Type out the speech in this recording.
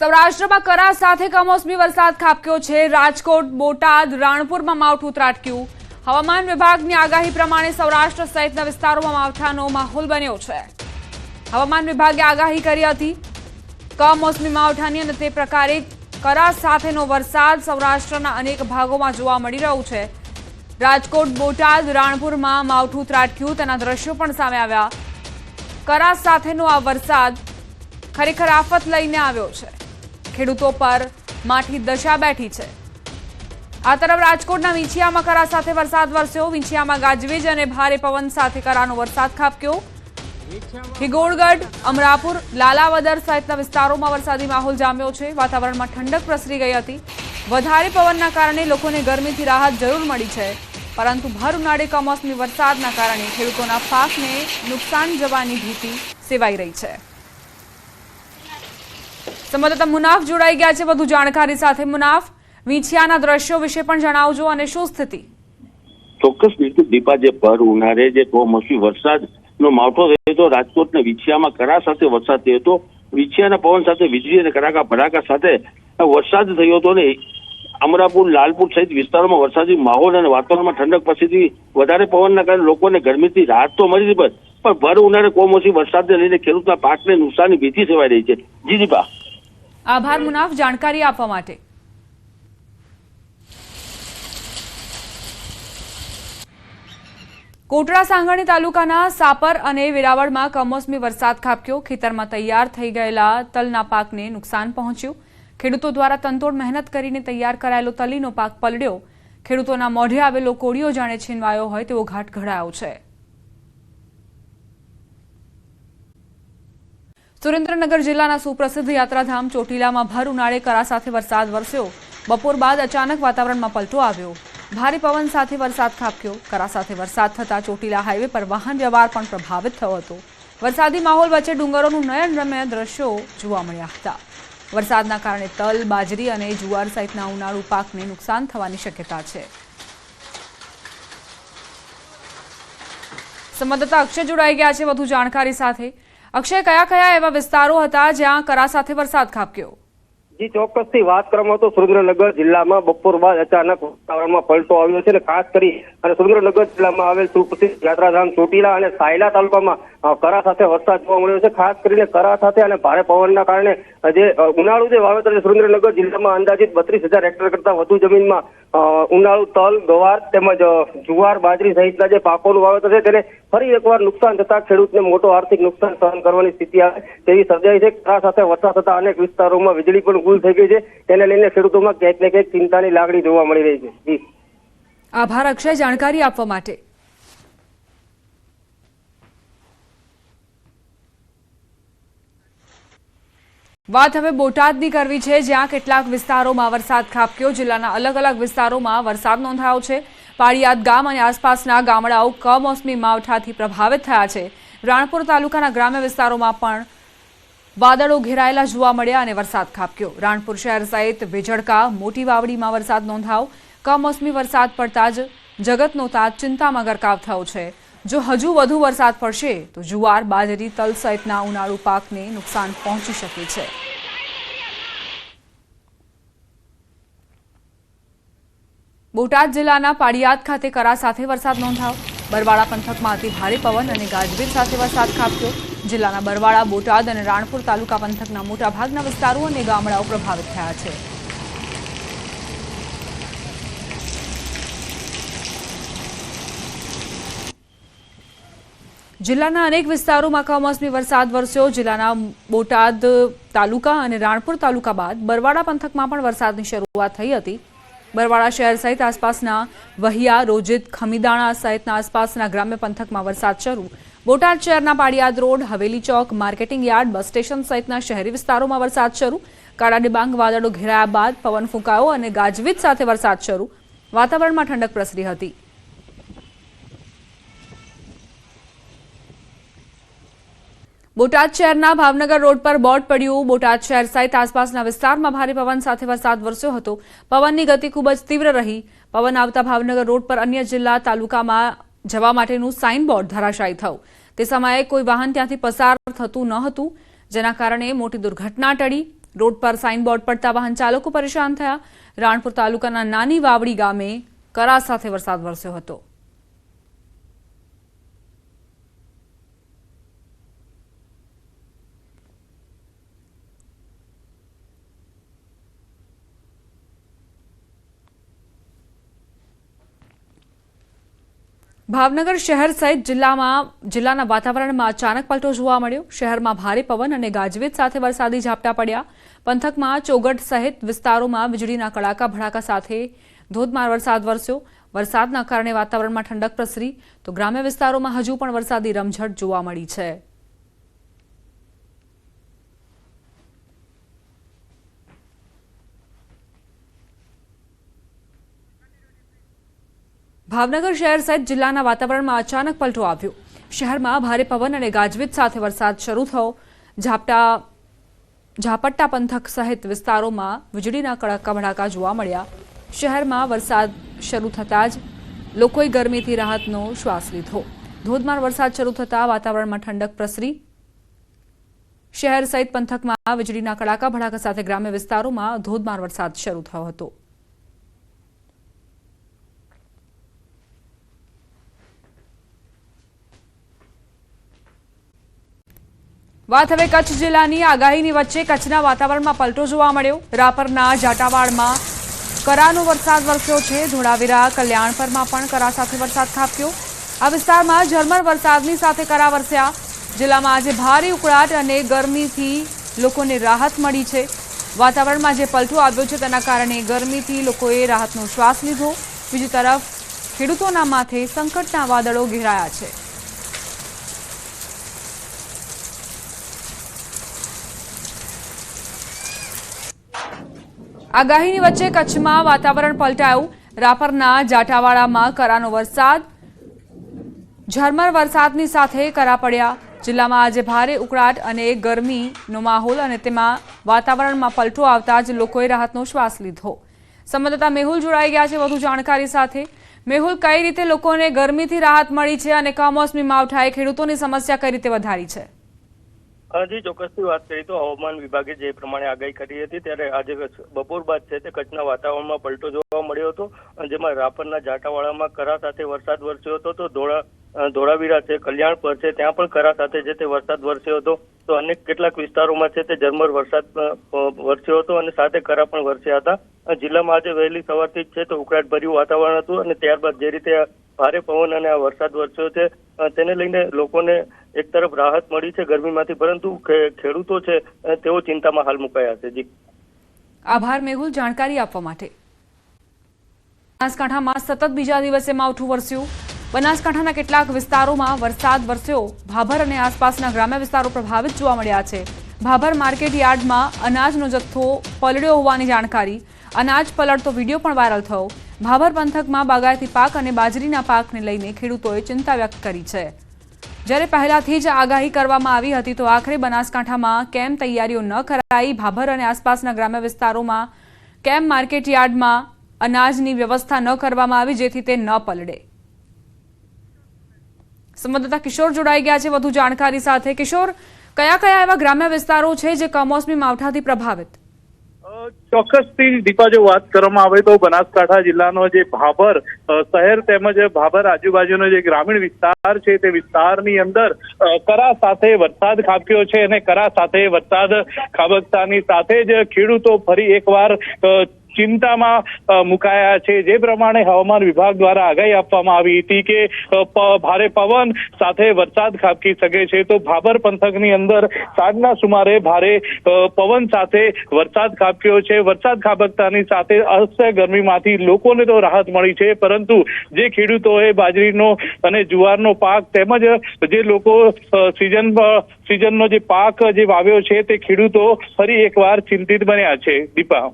સૌરાષ્ટ્રમાં કરા સાથે કમોસમી વરસાદ ખાબક્યો છે। રાજકોટ, બોટાદ, રાણપુરમાં માવઠું ત્રાટક્યું। હવામાન વિભાગની આગાહી પ્રમાણે સૌરાષ્ટ્ર સહિતના વિસ્તારોમાં માવઠાનો માહોલ બન્યો છે। હવામાન વિભાગે આગાહી કરી હતી કમોસમી માવઠાની અને તે પ્રકારે કરા સાથેનો વરસાદ સૌરાષ્ટ્રના અનેક ભાગોમાં જોવા મળી રહ્યો છે। રાજકોટ, બોટાદ, રાણપુરમાં માવઠું ત્રાટક્યું, તેના દ્રશ્યો પણ સામે આવ્યા। કરા સાથેનો આ વરસાદ ખરેખર આફત લઈને આવ્યો છે। ખેડૂતો પર માઠી દશા બેઠી છે। આ તરફ રાજકોટના વિંછિયામાં કરા સાથે વરસાદ વરસ્યો। વિંછિયામાં ગાજવીજ અને ભારે પવન સાથે કરાનો વરસાદ ખાબક્યો। હિંગોળગઢ, અમરાપુર, લાલાવદર સહિતના વિસ્તારોમાં વરસાદી માહોલ જામ્યો છે। વાતાવરણમાં ઠંડક પ્રસરી ગઈ હતી। વધારે પવનના કારણે લોકોને ગરમીથી રાહત જરૂર મળી છે, પરંતુ ભર ઉનાળે કમોસમી વરસાદના કારણે ખેડૂતોના પાકને નુકસાન જવાની ભીતિ સેવાઈ રહી છે। સંવાદદાતા મુનાફ જોડાઈ ગયા છે વધુ જાણકારી સાથે। મુનાફ, વિંછિયાના દ્રશ્યો વિશે પણ જણાવજો અને શું સ્થિતિ? ચોક્કસ બિલકુલ દીપા, જે ભર ઉનાળે જે કમોસમી વરસાદનો માવઠો થયો હતો, રાજકોટના વિંછિયામાં કરા સાથે વરસાદ થયો હતો। વિંછિયાના પવન સાથે વીજળી અને કડાકા ભડાકા સાથે વરસાદ થયો હતો ને અમરાપુર, લાલપુર સહિત વિસ્તારોમાં વરસાદી માહોલ અને વાતાવરણમાં ઠંડક પ્રસરી। વધારે પવનના કારણે લોકોને ગરમીથી રાહત તો મળી હતી, પણ ભર ઉનાળે કમોસમી વરસાદને લઈને ખેડૂતના પાકને નુકસાનની ભીતિ સેવાઈ રહી છે। જી દીપા, આભાર મુનાફ જાણકારી આપવા માટે। કોટડા સાંગાણી તાલુકાના સાપર અને વેરાવળમાં કમોસમી વરસાદ ખાબક્યો। ખેતરમાં તૈયાર થઈ ગયેલા તલના પાકને નુકસાન પહોંચ્યું। ખેડૂતો દ્વારા તનતોડ મહેનત કરીને તૈયાર કરાયેલો તલીનો પાક પલળ્યો। ખેડૂતોના મોઢે આવેલો કોળિયો જાણે છીનવાયો હોય તેવો ઘાટ ઘડાયો છે। સુરેન્દ્રનગર જિલ્લાના સુપ્રસિદ્ધ યાત્રાધામ ચોટીલામાં ભર ઉનાળે કરા સાથે વરસાદ વરસ્યો। બપોર બાદ અચાનક વાતાવરણમાં પલટો આવ્યો। ભારે પવન સાથે વરસાદ ખાબક્યો। કરા સાથે વરસાદ થતાં ચોટીલા હાઈવે પર વાહન વ્યવહાર પણ પ્રભાવિત થયો હતો। વરસાદી માહોલ વચ્ચે ડુંગરોનું નયનરમ્ય દ્રશ્યો જોવા મળ્યા હતા। વરસાદના કારણે તલ, બાજરી અને જુવાર સહિતના ઉનાળુ પાકને નુકસાન થવાની શક્યતા છે। સંવાદદાતા અક્ષય જોડાઈ ગયા છે વધુ જાણકારી સાથે। અક્ષય, કયા કયા એવા વિસ્તારો હતા જ્યાં કરા સાથે વરસાદ ખાબક્યો? જી, ચોક્કસથી વાત કરવામાં તો સુરેન્દ્રનગર જિલ્લામાં બપોર બાદ અચાનક વાતાવરણમાં પલટો આવ્યો છે અને ખાસ કરી અને સુરેન્દ્રનગર જિલ્લામાં આવેલ સુપ્રસિદ્ધ યાત્રાધામ ચોટીલા અને સાયલા તાલુકામાં કરા સાથે વરસાદ જોવા મળ્યો છે। ખાસ કરીને કરા સાથે અને ભારે પવનના કારણે જે ઉનાળુ જે વાવેતર છે સુરેન્દ્રનગર જિલ્લામાં અંદાજિત 32,000 હેક્ટર કરતા વધુ જમીનમાં ઉનાળુ તલ, ગવાર તેમજ જુવાર, બાજરી સહિતના જે પાકોનું વાવેતર છે તેને ફરી એકવાર નુકસાન થતા ખેડૂતને મોટો આર્થિક નુકસાન સહન કરવાની સ્થિતિ આવે તેવી સર્જાઈ છે। કરા સાથે વરસાદ થતા અનેક વિસ્તારોમાં વીજળી પણ ગુલ થઈ ગઈ છે, તેને લઈને ખેડૂતોમાં ક્યાંક ને ક્યાંક ચિંતાની લાગણી જોવા મળી રહી છે। જી, આભાર અક્ષય જાણકારી આપવા માટે। વાત હવે બોટાદની કરવી છે, જ્યાં કેટલાક વિસ્તારોમાં વરસાદ ખાબક્યો। જિલ્લાના અલગ અલગ વિસ્તારોમાં વરસાદ નોંધાયો છે। પાળિયાદ ગામ અને આસપાસના ગામડાઓ કમોસમી માવઠાથી પ્રભાવિત થયા છે। રાણપુર તાલુકાના ગ્રામ્ય વિસ્તારોમાં પણ વાદળો ઘેરાયેલા જોવા મળ્યા અને વરસાદ ખાબક્યો। રાણપુર શહેર સહિત વેજળકા, મોટી વાવડીમાં વરસાદ નોંધાયો। કમોસમી વરસાદ પડતા જ જગતનો તાત ચિંતામાં ગરકાવ થયો છે। જો હજુ વધુ વરસાદ પડશે તો જુવાર, બાજરી, તલ સહિતના ઉનાળુ પાકને નુકસાન પહોંચી શકે છે। બોટાદ જિલ્લાના પાળિયાદ ખાતે કરા સાથે વરસાદ નોંધાયો। બરવાળા પંથકમાં અતિ ભારે પવન અને ગાજવીજ સાથે વરસાદ ખાબક્યો। જિલ્લાના બરવાળા, બોટાદ અને રાણપુર તાલુકા પંથકના મોટાભાગના વિસ્તારો અને ગામડાઓ પ્રભાવિત થયા છે। જિલ્લાના અનેક વિસ્તારોમાં કમોસમી વરસાદ વરસ્યો। જિલ્લાના બોટાદ તાલુકા અને રાણપુર તાલુકા બાદ બરવાળા પંથકમાં પણ વરસાદની શરૂઆત થઈ હતી। બરવાળા શહેર સહિત આસપાસના વહિયા, રોજિત, ખમીદાણા સહિતના આસપાસના ગ્રામ્ય પંથકમાં વરસાદ શરૂ। બોટાદ શહેરના પાળિયાદ રોડ, હવેલી ચોક, માર્કેટિંગ યાર્ડ, બસ સ્ટેશન સહિતના શહેરી વિસ્તારોમાં વરસાદ શરૂ। કાળા ડિબાંગ વાદળો ઘેરાયા બાદ પવન ફૂંકાયો અને ગાજવીજ સાથે વરસાદ શરૂ। વાતાવરણમાં ઠંડક પ્રસરી હતી। બોટાદ શહેરના ભાવનગર રોડ પર બોર્ડ પડ્યું। બોટાદ શહેર સહિત આસપાસના વિસ્તારમાં ભારે પવન સાથે વરસાદ વરસ્યો હતો। પવનની ગતિ ખૂબ જ તીવ્ર રહી। પવન આવતા ભાવનગર રોડ પર અન્ય જિલ્લા તાલુકામાં જવા માટેનું સાઇન બોર્ડ ધરાશાયી થયું। તે સમયે કોઈ વાહન ત્યાંથી પસાર થતું ન હતું, જેના કારણે મોટી દુર્ઘટના ટળી। રોડ પર સાઇનબોર્ડ પડતા વાહન ચાલકો પરેશાન થયા. રાણપુર તાલુકાના નાની વાવડી ગામે કરા સાથે વરસાદ વરસ્યો હતો. ભાવનગર શહેર સહિત જિલ્લાના વાતાવરણમાં અચાનક પલટો જોવા મળ્યો. શહેરમાં ભારે પવન અને ગાજવીજ સાથે વરસાદી ઝાપટા પડ્યા. પંથકમાં ચોગઠ સહિત વિસ્તારોમાં વીજળીના કડાકા ભડાકા સાથે ધોધમાર વરસાદ વરસ્યો. વરસાદના કારણે વાતાવરણમાં ઠંડક પ્રસરી તો ગ્રામ્ય વિસ્તારોમાં હજુ પણ વરસાદી રમઝટ જોવા મળી છે. ભાવનગર શહેર સહિત જિલ્લાના વાતાવરણમાં અચાનક પલટો આવ્યો. શહેરમાં ભારે પવન અને ગાજવીજ સાથે વરસાદ શરૂ થયો. ઝાપટ્ટા પંથક સહિત વિસ્તારોમાં વીજળીના કડાકા ભડાકા જોવા મળ્યા. શહેરમાં વરસાદ શરૂ થતાં જ લોકોએ ગરમીથી રાહતનો શ્વાસ લીધો. ધોધમાર વરસાદ શરૂ થતાં વાતાવરણમાં ઠંડક પ્રસરી. શહેર સહિત પંથકમાં વીજળીના કડાકા ભડાકા સાથે ગ્રામ્ય વિસ્તારોમાં ધોધમાર વરસાદ શરૂ થયો હતો. વાત હવે કચ્છ જિલ્લાની આગાહીની વચ્ચે કચ્છના વાતાવરણમાં પલટો જોવા મળ્યો. રાપરના જાટાવાડમાં કરાનો વરસાદ વરસ્યો છે. ધોળાવીરા કલ્યાણપરમાં પણ કરા સાથે વરસાદ ખાબક્યો. આ વિસ્તારમાં ઝરમર વરસાદની સાથે કરા વરસ્યા. જિલ્લામાં આજે ભારે ઉકળાટ અને ગરમીથી લોકોને રાહત મળી છે. વાતાવરણમાં જે પલટો આવ્યો છે તેના કારણે ગરમીથી લોકોએ રાહતનો શ્વાસ લીધો. બીજી તરફ ખેડૂતોના માથે સંકટના વાદળો ઘેરાયા છે. આગાહીની વચ્ચે કચ્છમાં વાતાવરણ પલટાયું. રાપરના જાટાવાડામાં કરાનો વરસાદ, ઝરમર વરસાદની સાથે કરા પડ્યા. જિલ્લામાં આજે ભારે ઉકળાટ અને ગરમીનો માહોલ અને તેમાં વાતાવરણમાં પલટો આવતા જ લોકોએ રાહતનો શ્વાસ લીધો. સંવાદદાતા મેહુલ જોડાઈ ગયા છે વધુ જાણકારી સાથે. મેહુલ, કઈ રીતે લોકોને ગરમીથી રાહત મળી છે અને કમોસમી માવઠાએ ખેડૂતોની સમસ્યા કઈ રીતે વધારી છે? જી, ચોક્કસથી વાત કરીએ તો હવામાન વિભાગે જે પ્રમાણે આગાહી કરી હતી ત્યારે આજે બપોર બાદ છે તે કચ્છના વાતાવરણમાં પલટો જોવા મળ્યો હતો. જેમાં રાપરના જાટાવાડામાં કરા સાથે વરસાદ વરસ્યો હતો. તો ધોળાવીરા છે, કલ્યાણપર છે, ત્યાં પણ કરા સાથે જે તે વરસાદ વરસ્યો હતો. તો અનેક કેટલાક વિસ્તારોમાં છે તે ઝરમર વરસાદ વરસ્યો હતો અને સાથે કરા પણ વરસ્યા હતા. જિલ્લામાં આજે વહેલી સવારથી જ છે તો ઉકળાટભર્યું વાતાવરણ હતું અને ત્યારબાદ જે રીતે ભારે પવન અને આ વરસાદ વરસ્યો છે તેને લઈને લોકોને એક તરફ રાહત મળી છે ગરમીમાંથી, પરંતુ ખેડૂતો છે તેઓ ચિંતામાં હાલ મુકાયા છે. જી, આભાર મેહુલ જાણકારી આપવા માટે. બનાસકાંઠામાં સતત બીજા દિવસે માવઠું વરસ્યું. બનાસકાંઠાના કેટલાક વિસ્તારોમાં વરસાદ વરસ્યો. ભાભર અને આસપાસના ગ્રામ્ય વિસ્તારો પ્રભાવિત જોવા મળ્યા છે. ભાભર માર્કેટ યાર્ડમાં અનાજનો જથ્થો પલળ્યો હોવાની જાણકારી. અનાજ પલળતો વિડીયો પણ વાયરલ થયો. ભાભર પંથકમાં બાગાયતી પાક અને બાજરીના પાકને લઈને ખેડૂતોએ ચિંતા વ્યક્ત કરી છે. જ્યારે પહેલાથી જ આગાહી કરવામાં આવી હતી તો આખરે બનાસકાંઠામાં કેમ તૈયારીઓ ન કરાઈ? ભાભર અને આસપાસના ગ્રામ્ય વિસ્તારોમાં કેમ માર્કેટ યાર્ડમાં અનાજની વ્યવસ્થા ન કરવામાં આવી જેથી તે ન પલળે? સંવાદદાતા કિશોર જોડાઈ ગયા છે વધુ જાણકારી સાથે. કિશોર, કયા કયા એવા ગ્રામ્ય વિસ્તારો છે જે કમોસમી માવઠાથી પ્રભાવિત? ચોક્કસથી દીપા, જો વાત કરવામાં આવે તો બનાસકાંઠા જિલ્લાનો જે ભાભર શહેર તેમજ ભાભર આજુબાજુનો જે ગ્રામીણ વિસ્તાર છે તે વિસ્તારની અંદર કરા સાથે વરસાદ ખાબક્યો છે અને કરા સાથે વરસાદ ખાબકતાની સાથે જ ખેડૂતો ફરી એકવાર ચિંતામાં મુકાયા છે. જે પ્રમાણે હવામાન વિભાગ દ્વારા આગાહી આપવામાં આવી હતી કે ભારે પવન સાથે વરસાદ ખાબકી શકે છે, તો ભાભર પંથકની અંદર સાંજના સુમારે ભારે પવન સાથે વરસાદ ખાબક્યો છે. વરસાદ ખાબકતાની સાથે અસહ્ય ગરમીમાંથી લોકોને તો રાહત મળી છે, પરંતુ જે ખેડૂતોએ બાજરીનો અને જુવારનો પાક તેમજ જે લોકો સિઝનનો જે પાક જે વાવ્યો છે તે ખેડૂતો ફરી એકવાર ચિંતિત બન્યા છે. દીપા.